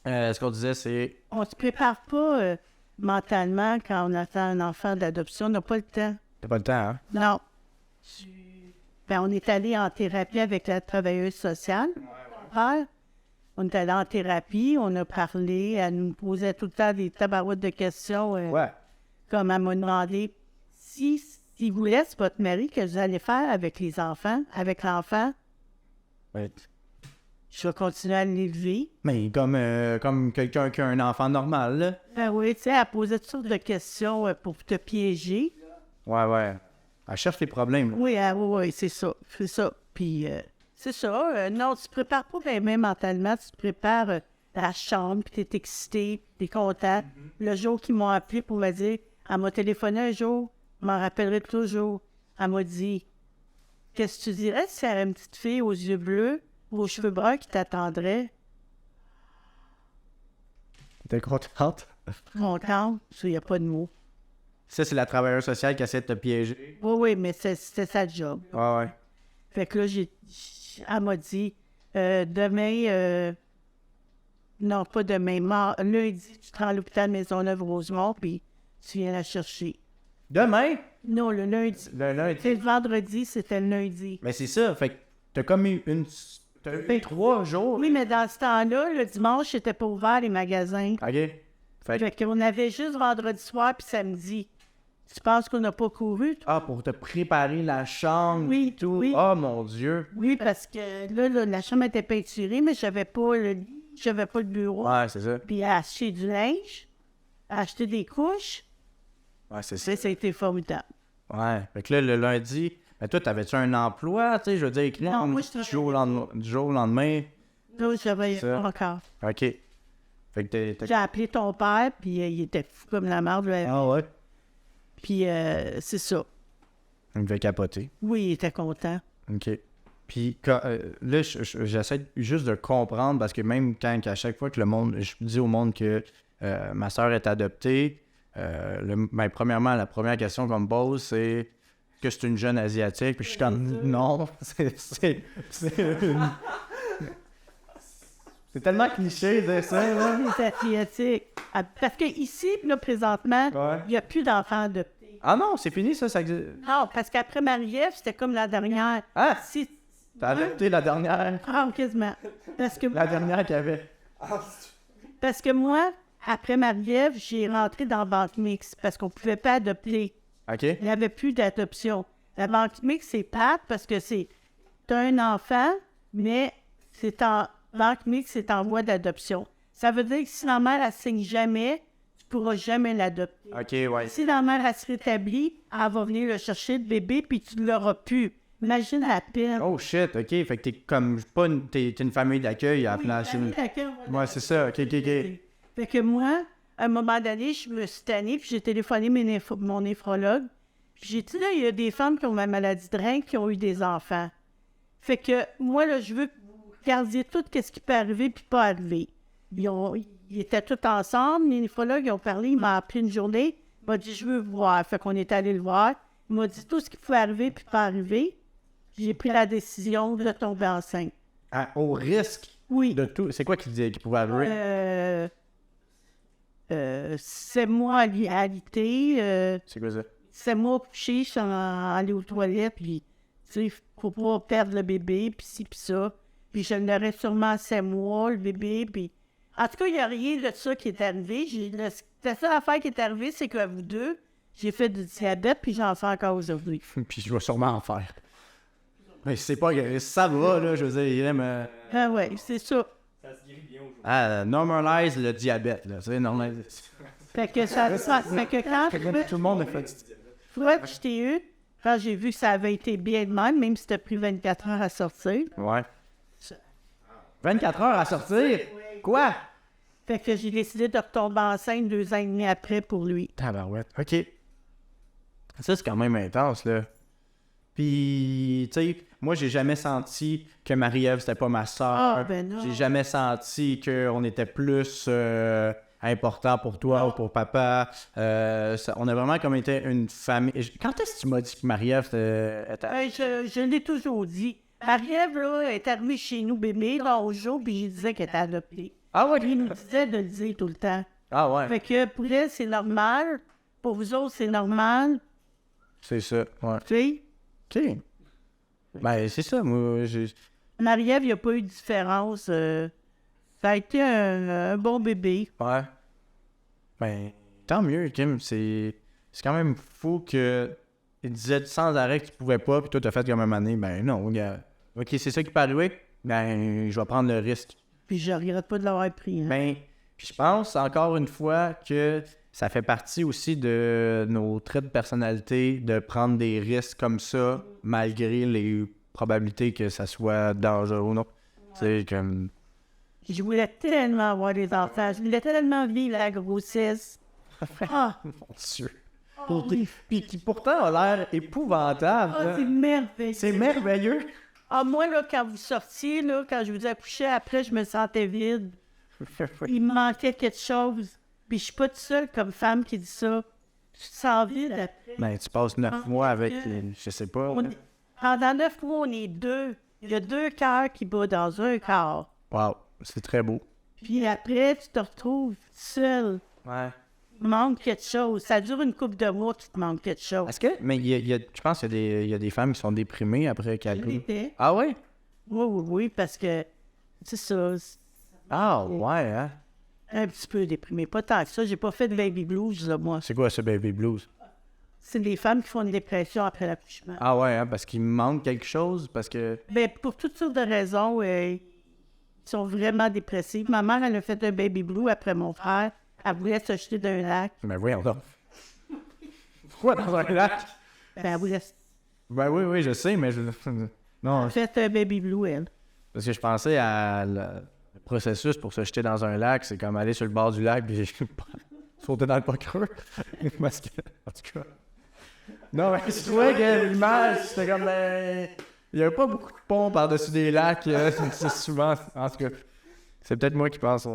Ce qu'on disait, c'est... On se prépare pas mentalement quand on attend un enfant d'adoption. On n'a pas le temps. T'as pas le temps, hein? Non. Ben, on est allé en thérapie avec la travailleuse sociale. Ouais. On est allé en thérapie, on a parlé, elle nous posait tout le temps des tabarouettes de questions. Ouais. Comme elle m'a demandé si vous laisse votre mari, que vous allez faire avec les enfants, avec l'enfant. Ouais. Je vais continuer à l'élever. Mais comme quelqu'un qui a un enfant normal, là. Ben oui, tu sais, elle posait toutes sortes de questions pour te piéger. Ouais. Elle cherche les problèmes. Là. Oui, oui, c'est ça. C'est ça. Puis, c'est ça. Non, tu te prépares pas bien mentalement. Tu te prépares la chambre, puis t'es excité, t'es content. Le jour qu'ils m'ont appelé pour me dire, elle m'a téléphoné un jour, je m'en rappellerai toujours. Elle m'a dit, qu'est-ce que tu dirais si elle avait une petite fille aux yeux bleus, aux cheveux bruns qui t'attendrait? T'es contente? Contente, il n'y a pas de mots. Ça, c'est la travailleuse sociale qui essaie de te piéger. Oui, mais c'était sa job. Ouais. Fait que là, elle m'a dit, demain, non, pas demain, lundi, tu te rends à l'hôpital Maisonneuve-Rosemont, puis tu viens la chercher. Demain? Non, le lundi. Le lundi. C'est le vendredi, c'était le lundi. Mais c'est ça, fait que t'as comme eu T'as eu 3 jours. Oui, mais dans ce temps-là, le dimanche, c'était pas ouvert les magasins. OK. Fait qu'on avait juste vendredi soir puis samedi. Tu penses qu'on n'a pas couru? Ah, pour te préparer la chambre. Oui, tout. oui. Oh mon Dieu. Oui, parce que là, la chambre était peinturée, mais j'avais pas le lit, j'avais pas le bureau. Ouais, c'est ça. Puis acheter du linge, acheter des couches, Ouais, c'est ça. ça a été formidable. Ouais. Fait que là, le lundi, mais toi, t'avais-tu un emploi, tu sais, je veux dire, Non, moi, je du jour au lendemain. Là, j'avais Ça. pas encore. OK. Fait que t'as... J'ai appelé ton père, puis il était fou comme la merde. Ah ouais? Puis c'est ça. Il me fait capoter. Oui, il était content. OK. Puis là, j'essaie juste de comprendre, parce que même quand à chaque fois que je dis au monde que ma soeur est adoptée, premièrement, la première question qu'on me pose, c'est que c'est une jeune asiatique. Puis je suis comme, non, c'est tellement cliché de ça, là. Les Asiatiques. Parce qu'ici, là, présentement, Ouais. il n'y a plus d'enfants adoptés. Ah non, c'est fini, ça existe. Non, parce qu'après Marie-Ève, c'était comme la dernière. Ah, Si... t'as adopté la dernière quasiment. Parce que, qu'il y avait. parce que moi, après Marie-Ève, j'ai rentré dans la banque mixte parce qu'on ne pouvait pas adopter. OK. Il n'y avait plus d'adoption. La banque mixte, c'est plate parce que tu as un enfant, mais banque mixte, c'est en voie d'adoption. Ça veut dire que si la mère, elle signe jamais, tu ne pourras jamais l'adopter. OK, ouais. Si la mère, elle se rétablit, elle va venir le chercher, le bébé, puis tu ne l'auras plus. Imagine la peine. Oh shit, OK. Fait que t'es comme, t'es une famille d'accueil à la place. Ouais, c'est ça. OK. Fait que moi, à un moment donné, je me suis tannée, puis j'ai téléphoné mon néphrologue. Puis j'ai dit, là, il y a des femmes qui ont la maladie de rein qui ont eu des enfants. Fait que moi, là, je veux que vous regardiez tout ce qui peut arriver puis pas arriver. Ils étaient tous ensemble, les néphrologues, ils ont parlé, il m'a appelé une journée, il m'a dit, je veux voir. Fait qu'on est allé le voir. Il m'a dit tout ce qui pouvait arriver puis pas arriver. J'ai pris la décision de tomber enceinte. Ah, au risque Oui. de tout. C'est quoi qui pouvait arriver? C'est moi à l'alité. C'est quoi ça? C'est moi couché, je suis allée aux toilettes, puis tu sais, faut pas perdre le bébé, puis ci, puis ça. Puis je l'aurais sûrement à 7 mois, le bébé, puis... En tout cas, il n'y a rien de ça qui est arrivé. La seule affaire qui est arrivée, c'est que vous deux, j'ai fait du diabète, puis j'en fais encore aujourd'hui. Puis je vais sûrement en faire. Mais c'est pas grave, ça va, là, je veux dire, il aime... Ah ouais, c'est ça. Normalise le diabète, là, tu sais, normalise... Fait que quand Tout le monde a fait du diabète. toi, je t'ai eu, quand j'ai vu que ça avait été bien de même si t'as pris 24 heures à sortir. Ouais. 24 heures à sortir? Quoi? Fait que j'ai décidé de retomber enceinte 2 ans et demi après pour lui. Tabarouette. OK. Ça, c'est quand même intense, là. Puis, tu sais, moi, j'ai jamais senti que Marie-Ève, c'était pas ma soeur. Ah, ben non. J'ai jamais senti qu'on était plus important pour toi ou pour papa. On a vraiment comme été une famille. Quand est-ce que tu m'as dit que Marie-Ève était... Je l'ai toujours dit. Marie-Ève, là, est arrivée chez nous, bébé, là, au jour, puis je disais qu'elle était adoptée. Ah ouais? Il nous disait de le dire tout le temps. Ah ouais. Fait que pour elle, c'est normal. Pour vous autres, c'est normal. C'est ça, ouais. Tu sais? OK. Ben, c'est ça, moi, Marie-Ève, il n'y a pas eu de différence. Ça a été un bon bébé. Ouais. Ben, tant mieux, Kim. C'est quand même fou que... Il disait sans arrêt que tu pouvais pas, puis toi, t'as fait comme un moment donné. Ben non, gars. OK, c'est ça qui peut arriver. Ben, je vais prendre le risque. Puis je regrette pas de l'avoir pris. Hein. Ben, puis je pense, encore une fois, que ça fait partie aussi de nos traits de personnalité de prendre des risques comme ça, malgré les probabilités que ça soit dangereux ou non. C'est comme... Je voulais tellement avoir des enfants. Je voulais tellement vivre la grossesse. Ah, Mon Dieu. Puis qui pourtant a l'air épouvantable. c'est merveilleux. C'est merveilleux. Ah, moi, là, quand vous sortiez, là, quand je vous accouchais, après, je me sentais vide. Il me manquait quelque chose. Puis je suis pas toute seule comme femme qui dit ça. Je te sens vide après. Ben, tu passes 9 mois avec, je sais pas. Pendant 9 mois, on est deux. Il y a 2 cœurs qui battent dans un corps. Wow, c'est très beau. Puis après, tu te retrouves seul. Ouais. Il manque quelque chose. Ça dure une couple de mois, tu te manques quelque chose. Est-ce que... Mais je pense qu'il y a des femmes qui sont déprimées après qu'elles... Je l'étais. Ah ouais? Oui, parce que c'est ça. Ah ouais, hein? Un petit peu déprimé. Pas tant que ça. J'ai pas fait de baby blues, là, moi. C'est quoi ce baby blues? C'est des femmes qui font une dépression après l'accouchement. Ah ouais, hein? Parce qu'il manque quelque chose, parce que... Ben, pour toutes sortes de raisons, ils sont vraiment dépressifs. Ma mère, elle a fait un baby blue après mon frère. Elle voulait se jeter d'un lac. Ben voyons donc. Pourquoi dans un lac? Ben, elle voulait... Ben oui, je sais, mais je... Non, Elle a fait un baby blue, elle. parce que je pensais à le processus pour se jeter dans un lac, c'est comme aller sur le bord du lac puis sauter dans le pas creux. Parce que, en tout cas... Non, mais je trouvais que l'image, c'était comme... il n'y avait pas beaucoup de ponts par-dessus des lacs, c'est souvent... En tout cas, c'est peut-être moi qui pense...